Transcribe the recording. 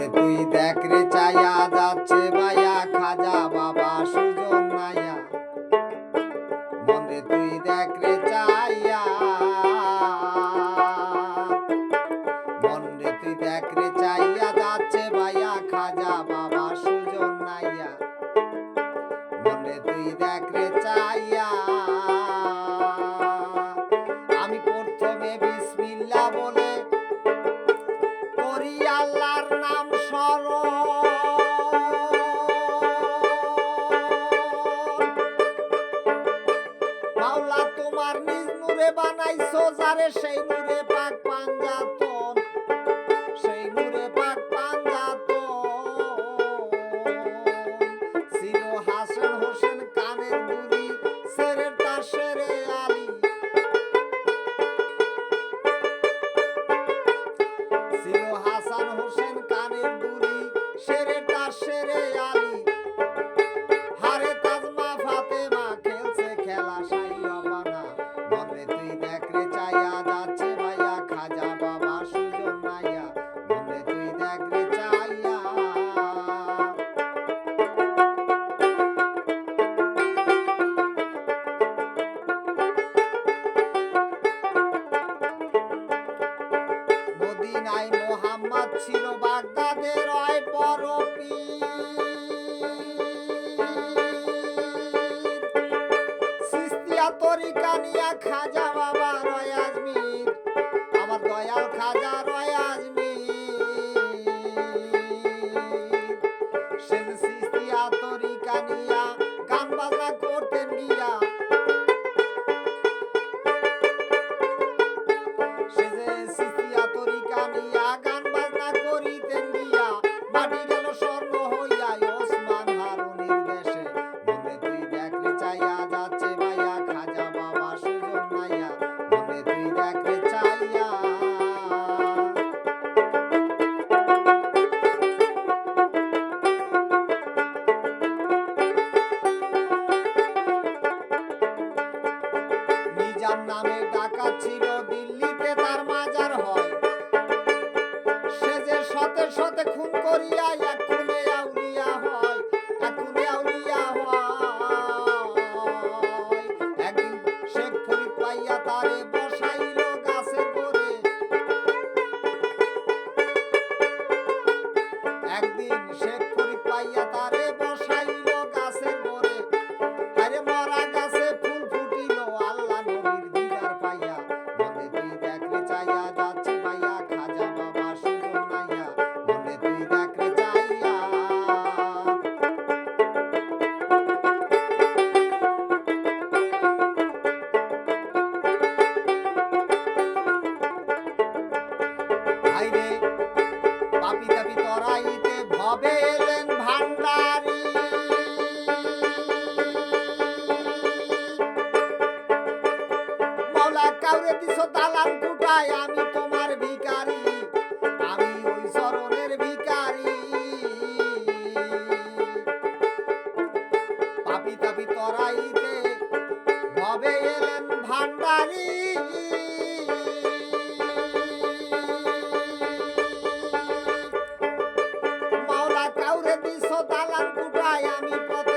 মনে তুই দেখ রে চাইয়া যাচ্ছে ভাইয়া খাজা বাবা সুজন নাইয়া মনে তুই দেখ রে চাইয়া মনে তুই দেখ রে চাইয়া যাচ্ছে ভাইয়া খাজা বাবা সুজন নাইয়া মনে তুই দেখ রে চাইয়া আমি প্রথমে বিসমিল্লাহ বলে করি আল্লাহর নাম স্মরণ মাওলা তোমার নিজ নূরে বানাইছো যারে সেই নূরে পাক পাঞ্জাতন সেই নূরে পাক পাঞ্জাতন ছিল হাসান হোসেন কানের দুরি সেরের তার সেরে আলী ছিল হাসান হোসেন কানের দুরি সেরের তার সেরে আলী হারে তাজমা ফাতেমা খেলছে খেলা শাহী অবানা মনে তুই দেখ রে চাইয়া যাচ্ছে ভাইয়া খাজা বাবা সুজন নাইয়া মনে তুই দেখ রে চাইয়া মদিনায় মোহাম্মদ ছিল বাগদাদে রয় বড় পীর সিস্তিয়া তরিকা নিয়া খাজা বাবা রয় আজমির আমার দয়াল খাজা রয় আজমির সে সিস্তিয়া তরিকা নিয়া গান বাজনা করতেন গিয়া সে যে সিস্তিয়া তরিকা নিয়া গান বাজনা করিতেন গিয়া মাটি গেল স্বর্ণ হইয়া ওসমান হারুনির দেশে মনে তুই দেখ রে চাইয়া যাচ্ছে ভাইয়া খাজা বাবা সুজন নাইয়া মনে তুই দেখ রে চাইয়া নিজাম নামে ডাকাত ছিল দিল্লিতে তার মাজার হয় সে যে শতে শতে খুন করিয়া এক খুনে আউলিয়া হয় এক খুনে আউলিয়া হয় একদিন শেখ ফরিদ পাইয়া তারে বসাইল গাছে করে একদিন শেখ ফরিদ পাইয়া তারে বসাইল গাছে করে আরে মরা গাছে ফুল ফুটিল আল্লাহ নবীর দিদার পাইয়া মনে তুই দেখ রে চাইয়া যাচ্ছে ভাইয়া খাজা বাবা সুজন নাইয়া মনে তুই দেখ রে চাইয়া হাইরে পাপি তাপি তরাইতে ভবে এলেন ভান্ডারী মাওলা কাউরে দিছো দালান কুটায় আমি তোমার ভিখারি আমি ওই চরণের ভিখারি পাপি তাপি তরাইতে ভবে এলেন ভান্ডারী মাওলা কাউরে দিছো দালান কুটায় আমি পথ